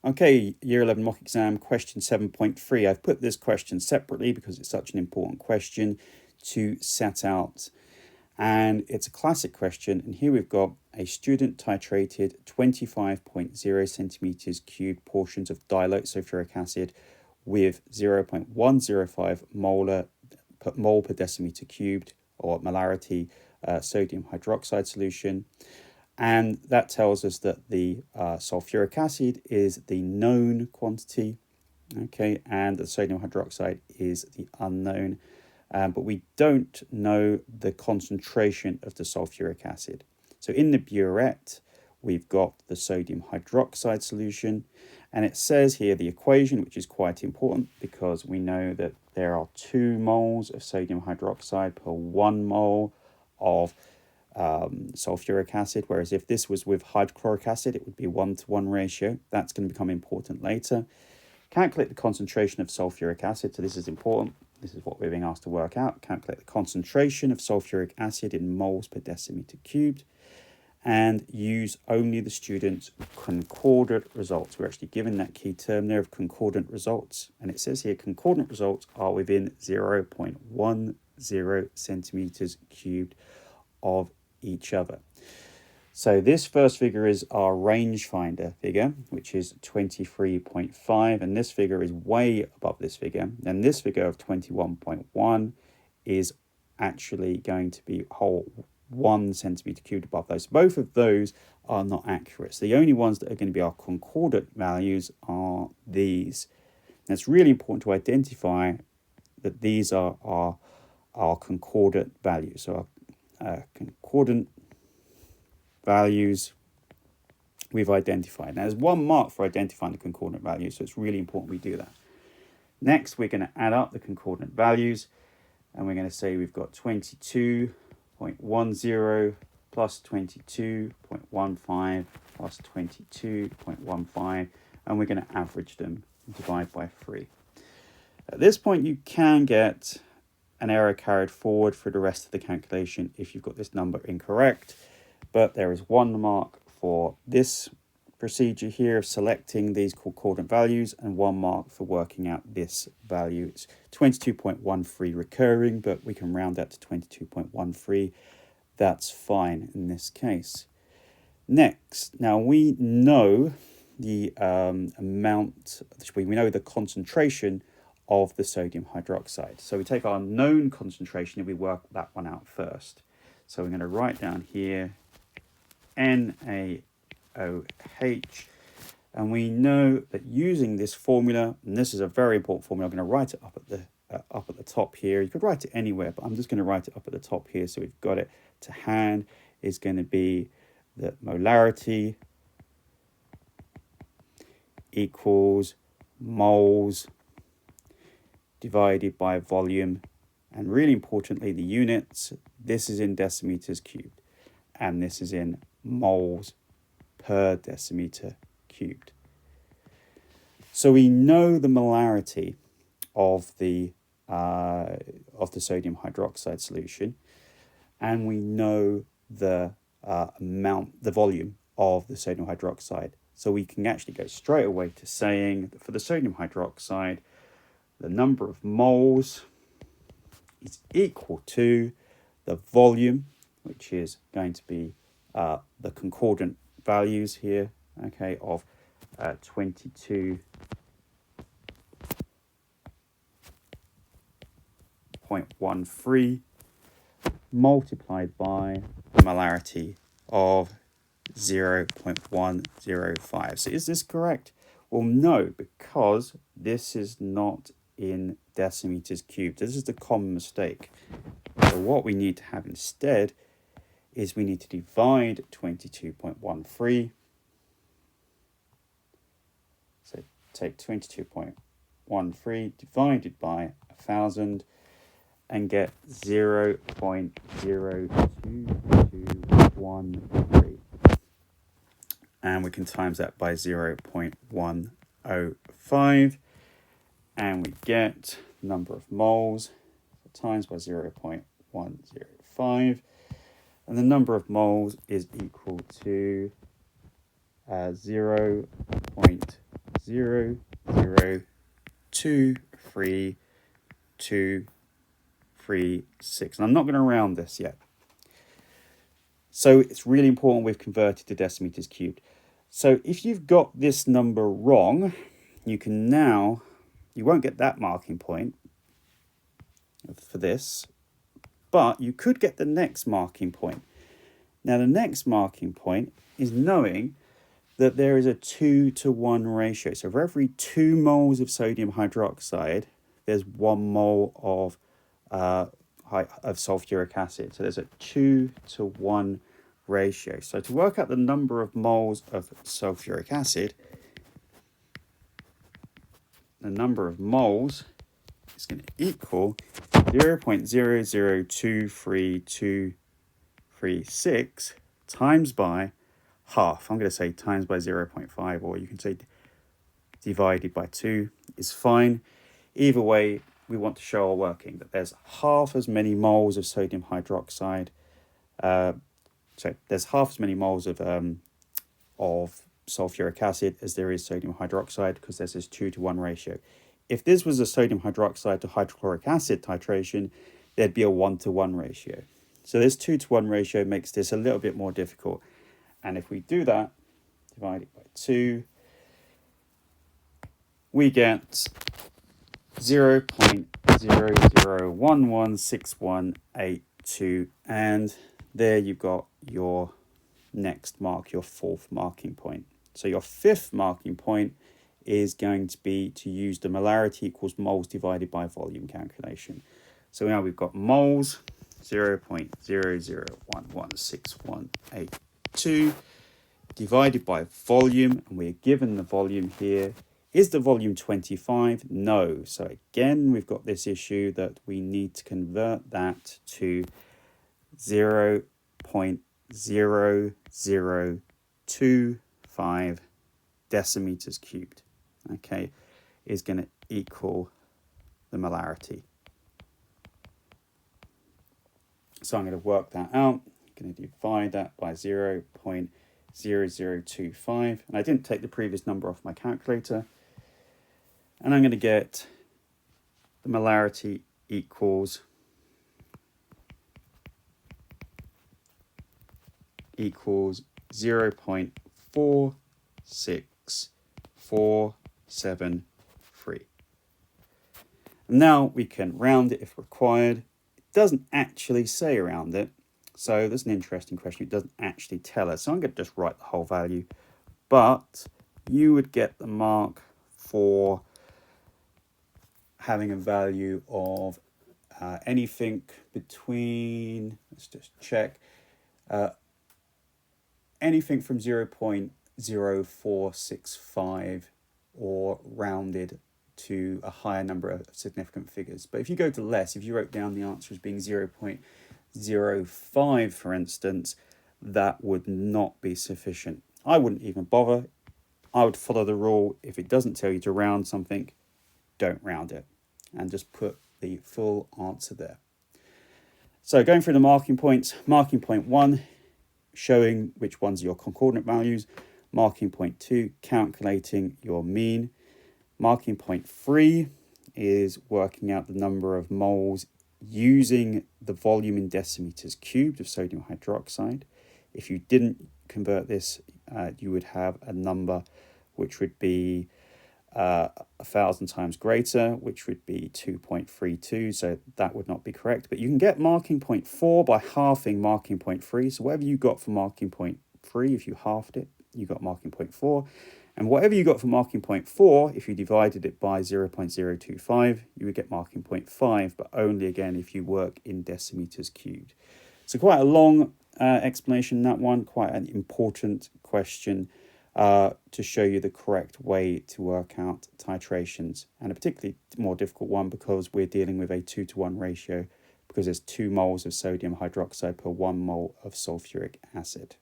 Okay, Year 11 mock exam, question 7.3. I've put this question separately because it's such an important question to set out. And it's a classic question. And here we've got a student titrated 25.0 centimeters cubed portions of dilute sulfuric acid with 0.105 mole per decimeter cubed, or molarity, sodium hydroxide solution. And that tells us that the sulfuric acid is the known quantity, okay, and the sodium hydroxide is the unknown. But we don't know the concentration of the sulfuric acid. So in the burette, we've got the sodium hydroxide solution. And it says here the equation, which is quite important because we know that there are 2 moles of sodium hydroxide per 1 mole of sulfuric acid, whereas if this was with hydrochloric acid, it would be 1-to-1 ratio. That's going to become important later. Calculate the concentration of sulfuric acid. So this is important. This is what we're being asked to work out. Calculate the concentration of sulfuric acid in moles per decimeter cubed, and use only the student's concordant results. We're actually given that key term there of concordant results, and it says here concordant results are within 0.10 centimeters cubed of each other. So this first figure is our rangefinder figure, which is 23.5, and this figure is way above this figure. And this figure of 21.1 is actually going to be whole 1 centimeter cubed above those. Both of those are not accurate. So the only ones that are going to be our concordant values are these. And it's really important to identify that these are our concordant values. So our concordant values we've identified. Now there's 1 mark for identifying the concordant values, so it's really important we do that. Next, we're going to add up the concordant values, and we're going to say we've got 22.10 plus 22.15 plus 22.15, and we're going to average them and divide by 3. At this point, you can get an error carried forward for the rest of the calculation if you've got this number incorrect, but there is 1 mark for this procedure here of selecting these concordant values and 1 mark for working out this value. It's 22.13 recurring, but we can round that to 22.13. That's fine in this case. Next, now we know the we know the concentration of the sodium hydroxide. So we take our known concentration and we work that one out first. So we're going to write down here NaOH, and we know that using this formula, and this is a very important formula, I'm going to write it up at the top here. You could write it anywhere, but I'm just going to write it up at the top here so we've got it to hand. Is going to be that molarity equals moles divided by volume, and really importantly the units. This is in decimeters cubed and this is in moles per decimeter cubed. So we know the molarity of the sodium hydroxide solution, and we know the volume of the sodium hydroxide. So we can actually go straight away to saying that for the sodium hydroxide, the number of moles is equal to the volume, which is going to be the concordant values here, okay, of 22.13 multiplied by the molarity of 0.105. So is this correct? Well, no, because this is not in decimeters cubed. This is the common mistake. So what we need to have instead is we need to divide 22.13. So take 22.13 divided by 1,000 and get 0.02213. And we can times that by 0.105. And we get number of moles times by 0.105. And the number of moles is equal to 0.6 0, 0, 2, 3, 2, 3, 6. And I'm not going to round this yet. So it's really important we've converted to decimeters cubed. So if you've got this number wrong, you won't get that marking point for this, but you could get the next marking point. Now the next marking point is knowing that there is a 2-to-1 ratio. So for every 2 moles of sodium hydroxide, there's 1 mole of sulfuric acid. So there's a 2-to-1 ratio. So to work out the number of moles of sulfuric acid, the number of moles is going to equal 0.0023236 times by half. I'm going to say times by 0.5, or you can say divided by 2 is fine. Either way, we want to show our working that there's half as many moles of sodium hydroxide. So there's half as many moles of sulfuric acid as there is sodium hydroxide, because there's this 2-to-1 ratio. If this was a sodium hydroxide to hydrochloric acid titration, there'd be a 1-to-1 ratio. So this 2-to-1 ratio makes this a little bit more difficult. And if we do that, divide it by 2, we get 0.00116182, and there you've got your next mark, your 4th marking point. So your 5th marking point is going to be to use the molarity equals moles divided by volume calculation. So now we've got moles, 0.00116182 divided by volume, and we're given the volume here. Is the volume 25? No. So again, we've got this issue that we need to convert that to 0.0025 decimeters cubed. Okay, is going to equal the molarity. So I'm going to work that out. I'm going to divide that by 0.0025. And I didn't take the previous number off my calculator. And I'm going to get the molarity equals 0.46473. Now we can round it if required. It doesn't actually say around it, so that's an interesting question. It doesn't actually tell us, so I'm going to just write the whole value. But you would get the mark for having a value of anything between, let's just check, anything from 0.0465 or rounded to a higher number of significant figures. But if you go to less, if you wrote down the answer as being 0.05, for instance, that would not be sufficient. I wouldn't even bother. I would follow the rule. If it doesn't tell you to round something, don't round it, and just put the full answer there. So going through the marking points, marking point 1, showing which ones are your concordant values. Marking point 2, calculating your mean. Marking point 3 is working out the number of moles using the volume in decimeters cubed of sodium hydroxide. If you didn't convert this, you would have a number which would be 1,000 times greater, which would be 2.32, so that would not be correct. But you can get marking point 4 by halving marking point 3. So whatever you got for marking point 3, if you halved it, you got marking point 4. And whatever you got for marking point 4, if you divided it by 0.025, you would get marking point 5, but only again if you work in decimeters cubed. So quite a long explanation, that one, quite an important question to show you the correct way to work out titrations, and a particularly more difficult one because we're dealing with a 2-to-1 ratio, because there's 2 moles of sodium hydroxide per 1 mole of sulfuric acid.